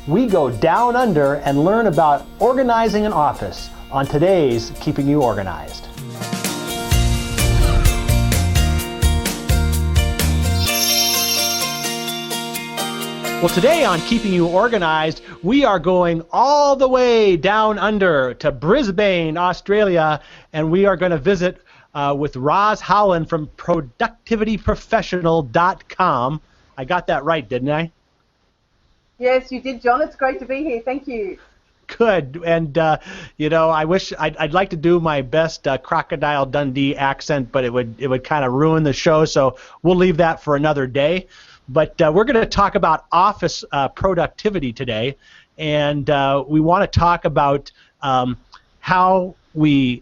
we go down under and learn about organizing an office on today's Keeping You Organized. Well, today on Keeping You Organized, we are going all the way down under to Brisbane, Australia, and we are going to visit with Roz Howland from productivityprofessional.com. I got that right, didn't I? Yes, you did, John. It's great to be here. Thank you. Good. And, I wish I'd like to do my best Crocodile Dundee accent, but it would kind of ruin the show, so we'll leave that for another day. But we're going to talk about office productivity today, and we want to talk about how we,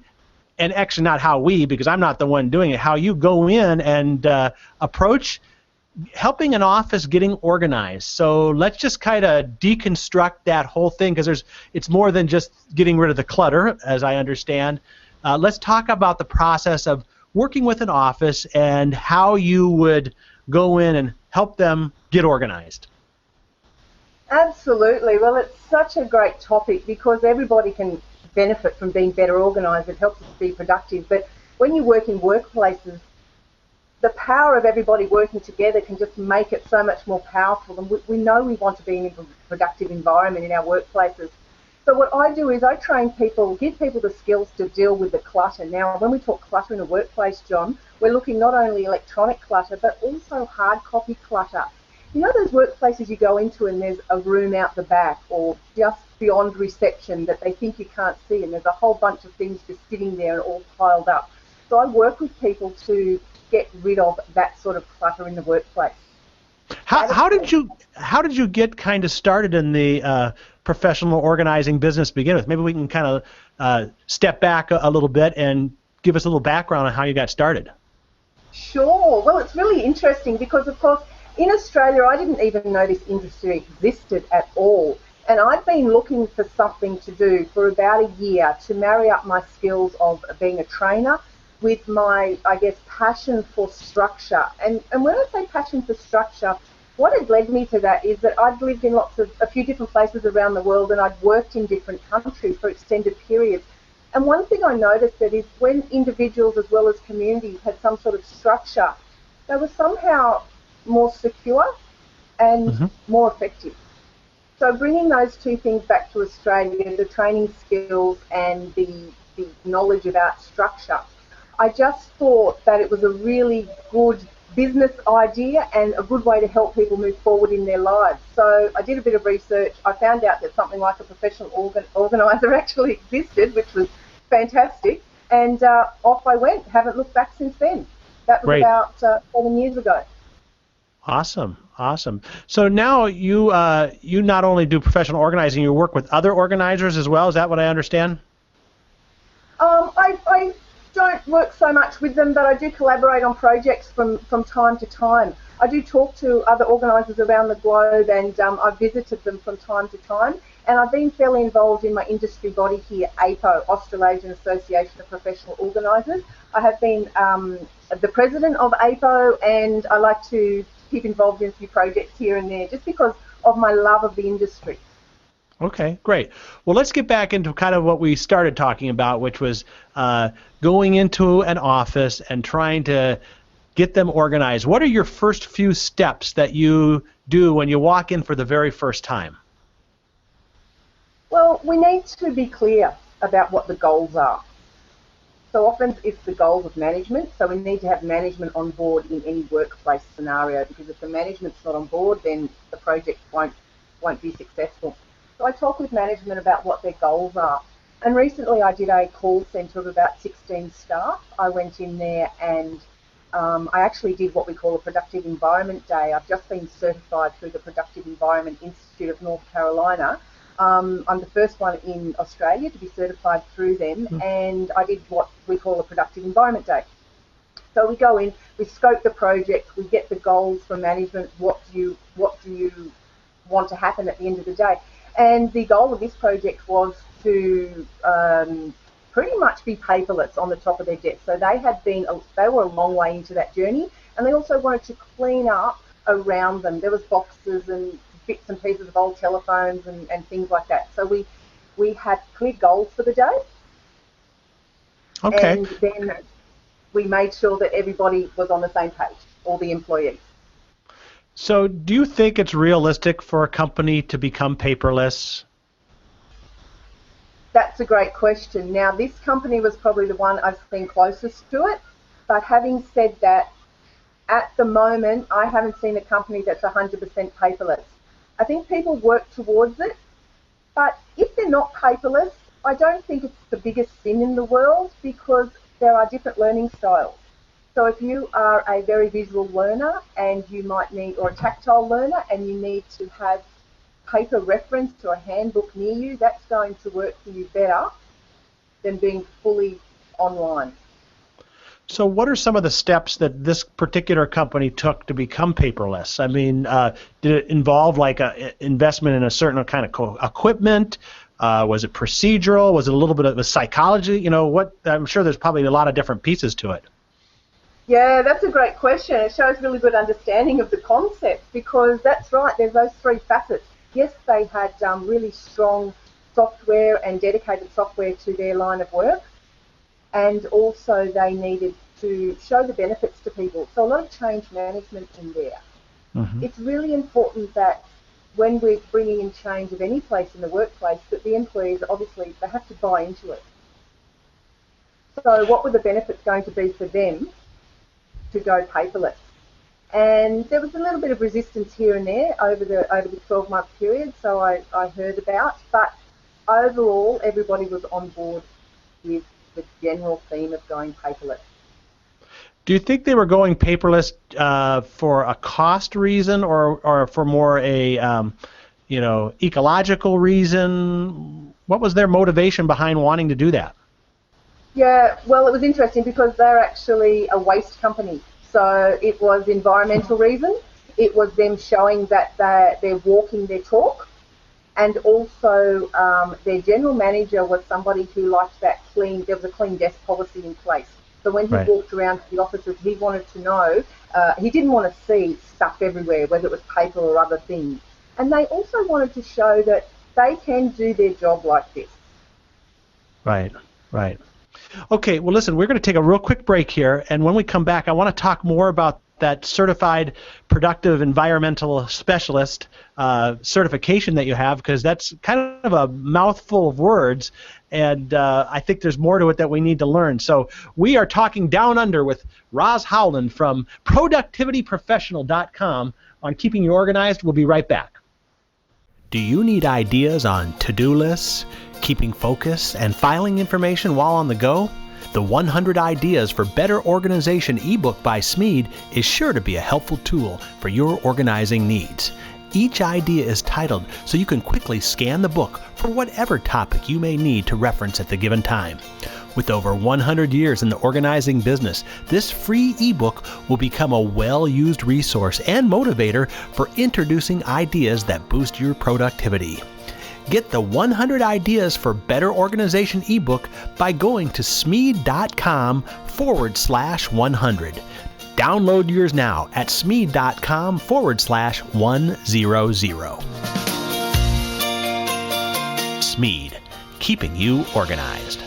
and actually not how we, because I'm not the one doing it, how you go in and approach helping an office getting organized. So let's just kind of deconstruct that whole thing, because it's more than just getting rid of the clutter, as I understand. Let's talk about the process of working with an office and how you would go in and help them get organized. Absolutely. Well, it's such a great topic because everybody can benefit from being better organised. It helps us be productive. But when you work in workplaces, the power of everybody working together can just make it so much more powerful. And we know we want to be in a productive environment in our workplaces. So what I do is I train people, give people the skills to deal with the clutter. Now, when we talk clutter in a workplace, John, we're looking not only electronic clutter, but also hard copy clutter. You know those workplaces you go into and there's a room out the back or just beyond reception that they think you can't see, and there's a whole bunch of things just sitting there and all piled up. So I work with people to get rid of that sort of clutter in the workplace. How did you get kind of started in the professional organizing business to begin with? Maybe we can kind of step back a little bit and give us a little background on how you got started. Sure. Well, it's really interesting because, of course, in Australia, I didn't even know this industry existed at all. And I've been looking for something to do for about a year to marry up my skills of being a trainer with my, I guess, passion for structure. And when I say passion for structure, what had led me to that is that I'd lived in a few different places around the world, and I'd worked in different countries for extended periods. And one thing I noticed that is when individuals as well as communities had some sort of structure, they were somehow more secure and more effective. So bringing those two things back to Australia, the training skills and the knowledge about structure, I just thought that it was a really good business idea and a good way to help people move forward in their lives. So I did a bit of research. I found out that something like a professional organizer actually existed, which was fantastic. And off I went. Haven't looked back since then. That was about 7 years ago. Awesome. So now you not only do professional organizing, you work with other organizers as well. Is that what I understand? I don't work so much with them, but I do collaborate on projects from time to time. I do talk to other organisers around the globe, and I've visited them from time to time. And I've been fairly involved in my industry body here, APO, Australasian Association of Professional Organisers. I have been the president of APO, and I like to keep involved in a few projects here and there just because of my love of the industry. Okay, great. Well, let's get back into kind of what we started talking about, which was going into an office and trying to get them organized. What are your first few steps that you do when you walk in for the very first time? Well, we need to be clear about what the goals are. So often it's the goals of management, so we need to have management on board in any workplace scenario, because if the management's not on board, then the project won't be successful. So I talk with management about what their goals are. And recently I did a call centre of about 16 staff. I went in there and I actually did what we call a Productive Environment Day. I've just been certified through the Productive Environment Institute of North Carolina. I'm the first one in Australia to be certified through them, and I did what we call a Productive Environment Day. So we go in, we scope the project, we get the goals from management, what do you want to happen at the end of the day. And the goal of this project was to pretty much be paperless on the top of their desk. So they were a long way into that journey, and they also wanted to clean up around them. There was boxes and bits and pieces of old telephones and things like that. So we had clear goals for the day. Okay. And then we made sure that everybody was on the same page, all the employees. So do you think it's realistic for a company to become paperless? That's a great question. Now, this company was probably the one I've seen closest to it. But having said that, at the moment, I haven't seen a company that's 100% paperless. I think people work towards it, but if they're not paperless, I don't think it's the biggest sin in the world, because there are different learning styles. So if you are a very visual learner and you might need, or a tactile learner, and you need to have paper reference to a handbook near you, that's going to work for you better than being fully online. So what are some of the steps that this particular company took to become paperless? I mean, did it involve like an investment in a certain kind of equipment? Was it procedural? Was it a little bit of a psychology? You know, what? I'm sure there's probably a lot of different pieces to it. Yeah, that's a great question. It shows really good understanding of the concept, because that's right, there's those three facets. Yes, they had really strong software and dedicated software to their line of work, and also they needed to show the benefits to people. So a lot of change management in there. Mm-hmm. It's really important that when we're bringing in change of any place in the workplace, that the employees, obviously, they have to buy into it. So what were the benefits going to be for them to go paperless? And there was a little bit of resistance here and there over the 12-month period, so I heard about, but overall everybody was on board with the general theme of going paperless. Do you think they were going paperless for a cost reason, or for more a ecological reason? What was their motivation behind wanting to do that? Yeah, well, it was interesting because they're actually a waste company. So it was environmental reason. It was them showing that they're walking their talk. And also their general manager was somebody who liked that clean, there was a clean desk policy in place. So when he walked around the offices, he wanted to know, he didn't want to see stuff everywhere, whether it was paper or other things. And they also wanted to show that they can do their job like this. Right, right. Okay, well, listen, we're going to take a real quick break here, and when we come back, I want to talk more about that certified productive environmental specialist certification that you have, because that's kind of a mouthful of words, and I think there's more to it that we need to learn. So we are talking Down Under with Roz Howland from productivityprofessional.com on keeping you organized. We'll be right back. Do you need ideas on to-do lists, keeping focus, and filing information while on the go? The 100 Ideas for Better Organization ebook by Smead is sure to be a helpful tool for your organizing needs. Each idea is titled so you can quickly scan the book for whatever topic you may need to reference at the given time. With over 100 years in the organizing business, this free ebook will become a well-used resource and motivator for introducing ideas that boost your productivity. Get the 100 Ideas for Better Organization ebook by going to smead.com/100. Download yours now at smead.com/100. Smead, keeping you organized.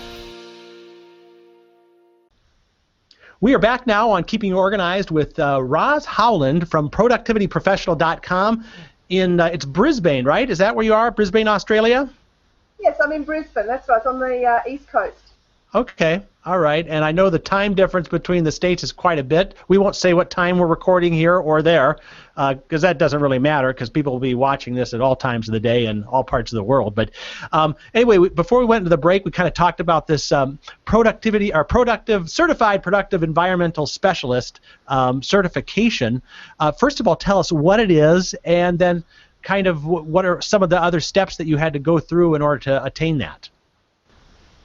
We are back now on Keeping You Organized with Roz Howland from productivityprofessional.com. It's Brisbane, right? Is that where you are, Brisbane, Australia? Yes, I'm in Brisbane. That's right. It's on the East Coast. Okay. All right. And I know the time difference between the states is quite a bit. We won't say what time we're recording here or there, because that doesn't really matter, because people will be watching this at all times of the day in all parts of the world. But anyway, before we went into the break, we kind of talked about this certified productive environmental specialist certification. First of all, tell us what it is, and then kind of what are some of the other steps that you had to go through in order to attain that.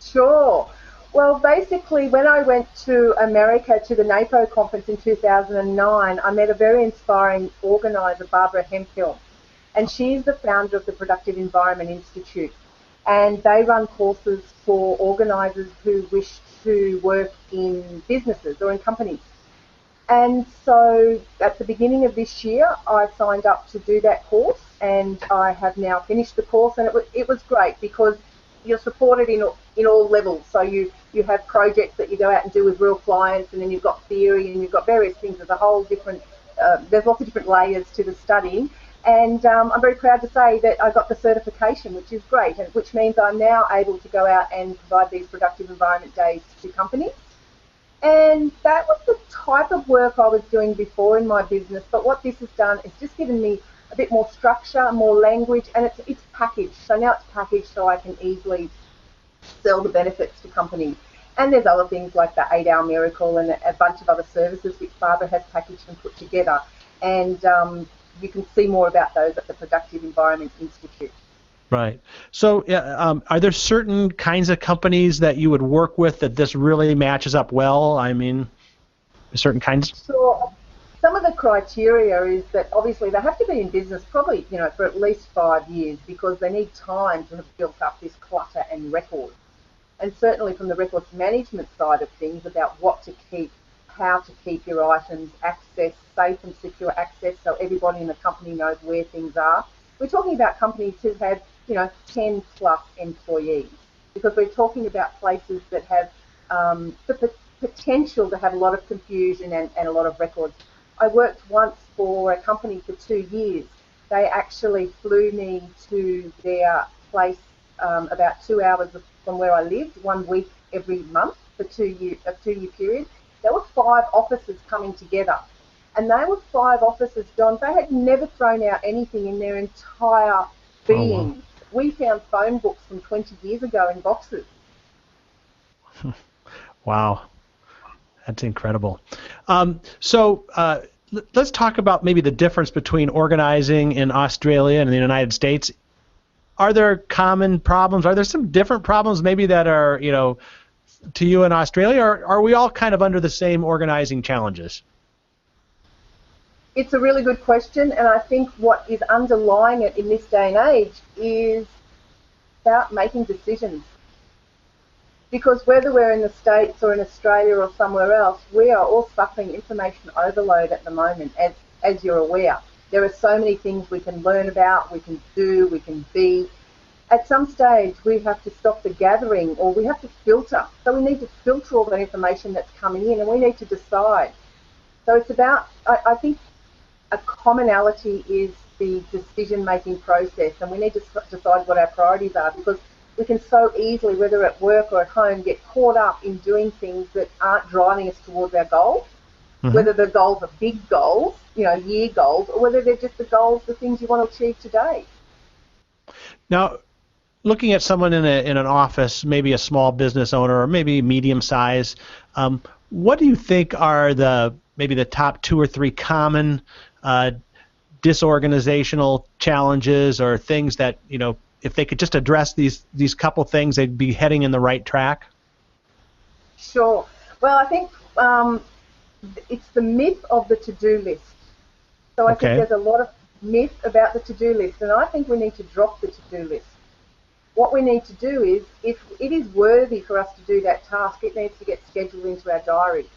Sure. Well, basically, when I went to America to the NAPO conference in 2009, I met a very inspiring organizer, Barbara Hemphill, and she's the founder of the Productive Environment Institute. And they run courses for organizers who wish to work in businesses or in companies. And so at the beginning of this year, I signed up to do that course. and I have now finished the course, and it was great because you're supported in all levels. So you have projects that you go out and do with real clients, and then you've got theory, and you've got various things. There's a whole different, there's lots of different layers to the studying. And I'm very proud to say that I got the certification, which is great, and which means I'm now able to go out and provide these productive environment days to companies. And that was the type of work I was doing before in my business. But what this has done is just given me a bit more structure, more language, and it's packaged. So now it's packaged so I can easily sell the benefits to companies. And there's other things like the 8-Hour Miracle and a bunch of other services which Barbara has packaged and put together. And you can see more about those at the Productive Environment Institute. Right. So are there certain kinds of companies that you would work with that this really matches up well? I mean, certain kinds? Sure. Some of the criteria is that obviously they have to be in business probably, for at least 5 years, because they need time to have built up this clutter and record. And certainly from the records management side of things, about what to keep, how to keep your items, access, safe and secure access, so everybody in the company knows where things are. We're talking about companies who have, 10 plus employees, because we're talking about places that have the potential to have a lot of confusion and a lot of records. I worked once for a company for 2 years. They actually flew me to their place about 2 hours from where I lived, 1 week every month for a 2-year period. There were 5 officers coming together. And they were 5 officers, John. They had never thrown out anything in their entire being. Oh, wow. We found phone books from 20 years ago in boxes. Wow. That's incredible. So let's talk about maybe the difference between organizing in Australia and the United States. Are there common problems? Are there some different problems maybe that are, to you in Australia, or are we all kind of under the same organizing challenges? It's a really good question, and I think what is underlying it in this day and age is about making decisions. Because whether we're in the States or in Australia or somewhere else, we are all suffering information overload at the moment, as you're aware. There are so many things we can learn about, we can do, we can be. At some stage, we have to stop the gathering, or we have to filter. So we need to filter all that information that's coming in, and we need to decide. So it's about, I think, a commonality is the decision-making process, and we need to decide what our priorities are, because we can so easily, whether at work or at home, get caught up in doing things that aren't driving us towards our goals, whether the goals are big goals, year goals, or whether they're just the things you want to achieve today. Now, looking at someone in an office, maybe a small business owner or maybe medium size, what do you think are maybe the top 2 or 3 common disorganizational challenges, or things that, if they could just address these couple things, they'd be heading in the right track? Sure. Well, I think it's the myth of the to-do list. So I think there's a lot of myth about the to-do list, and I think we need to drop the to-do list. What we need to do is, if it is worthy for us to do that task, it needs to get scheduled into our diary.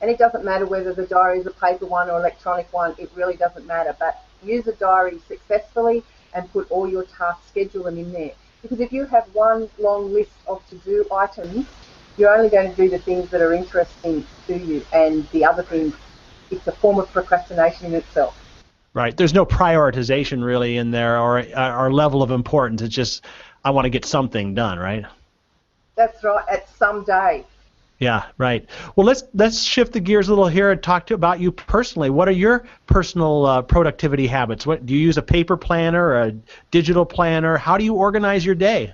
And it doesn't matter whether the diary is a paper one or electronic one, it really doesn't matter. But use a diary successfully and put all your tasks, schedule them in there. Because if you have one long list of to-do items, you're only going to do the things that are interesting to you, and the other things, it's a form of procrastination in itself. Right. There's no prioritization really in there, or level of importance. It's just, I want to get something done, right? That's right, at some day. Yeah, right. Well, let's shift the gears a little here and talk about you personally. What are your personal productivity habits? What do you use, a paper planner or a digital planner? How do you organize your day?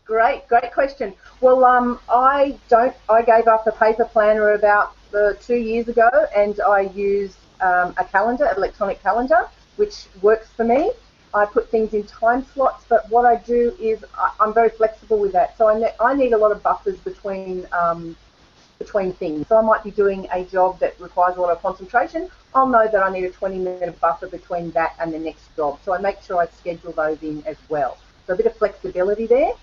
Great question. Well, I gave up a paper planner about 2 years ago, and I use a calendar, an electronic calendar, which works for me. I put things in time slots, but what I do is I'm very flexible with that. So I need a lot of buffers between things. So I might be doing a job that requires a lot of concentration. I'll know that I need a 20-minute buffer between that and the next job. So I make sure I schedule those in as well. So a bit of flexibility there.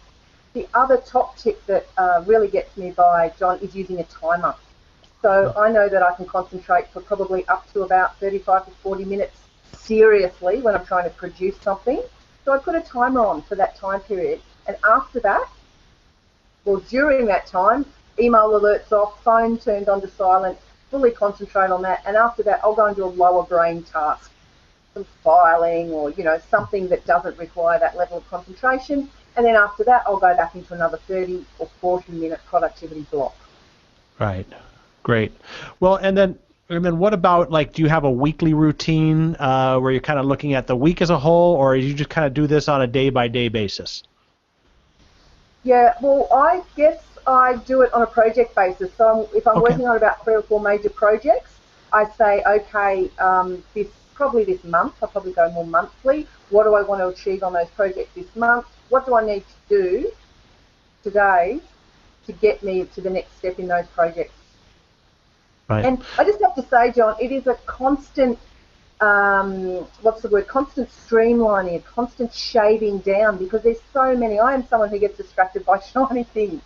The other top tip that really gets me by, John, is using a timer. So I know that I can concentrate for probably up to about 35 to 40 minutes seriously when I'm trying to produce something. So I put a timer on for that time period. And after that, well, during that time, email alerts off, phone turned onto silent, fully concentrate on that. And after that, I'll go and do a lower brain task, some filing or, something that doesn't require that level of concentration. And then after that, I'll go back into another 30 or 40-minute productivity block. Right. Great. Well, and then what about, like, do you have a weekly routine where you're kind of looking at the week as a whole, or you just kind of do this on a day-by-day basis? Yeah, well, I guess I do it on a project basis. So if I'm working on about 3 or 4 major projects, I say, okay, this month, I'll probably go more monthly. What do I want to achieve on those projects this month? What do I need to do today to get me to the next step in those projects? Right. And I just have to say, John, it is a constant, constant streamlining, a constant shaving down, because there's so many. I am someone who gets distracted by shiny things.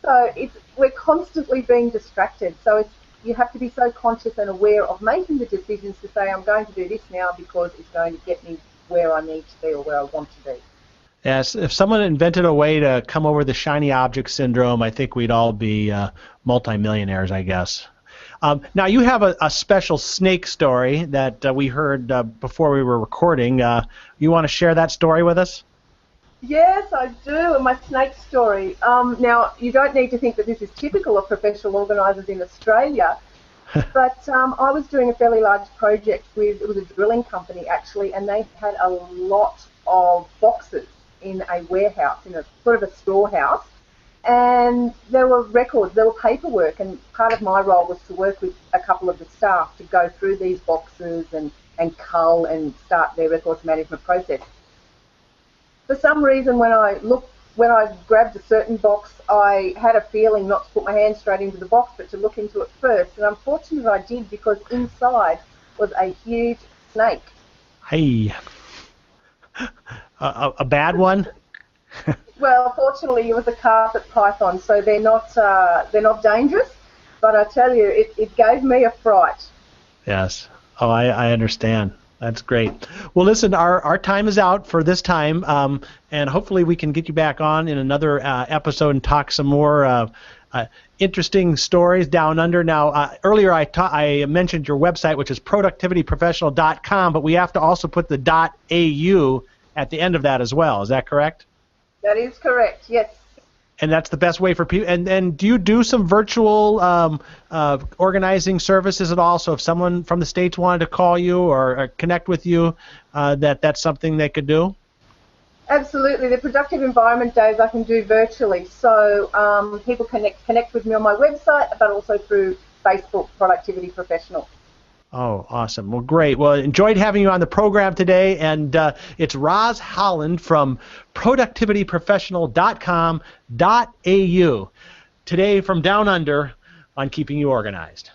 So we're constantly being distracted. So you have to be so conscious and aware of making the decisions to say, I'm going to do this now because it's going to get me where I need to be or where I want to be. Yes, if someone invented a way to come over the shiny object syndrome, I think we'd all be multimillionaires, I guess. Now, you have a special snake story that we heard before we were recording. You want to share that story with us? Yes, I do, my snake story. Now, you don't need to think that this is typical of professional organisers in Australia, but I was doing a fairly large project it was a drilling company, actually, and they had a lot of boxes in a warehouse, in a sort of a storehouse. And there were records, there were paperwork, and part of my role was to work with a couple of the staff to go through these boxes and cull and start their records management process. For some reason, when I grabbed a certain box, I had a feeling not to put my hand straight into the box, but to look into it first. And unfortunately, I did, because inside was a huge snake. Hey, a bad one? Well, fortunately, it was a carpet python, so they're not dangerous. But I tell you, it gave me a fright. Yes. Oh, I understand. That's great. Well, listen, our time is out for this time, and hopefully we can get you back on in another episode and talk some more interesting stories down under. Now, earlier I mentioned your website, which is productivityprofessional.com, but we have to also put the .au at the end of that as well. Is that correct? That is correct, yes. And that's the best way for people. And do you do some virtual organizing services at all? So if someone from the States wanted to call you or connect with you, that's something they could do? Absolutely. The Productive Environment Days I can do virtually. So people connect with me on my website, but also through Facebook, Productivity Professional. Oh, awesome. Well, great. Well, enjoyed having you on the program today. And it's Roz Holland from productivityprofessional.com.au. Today from Down Under on keeping you organized.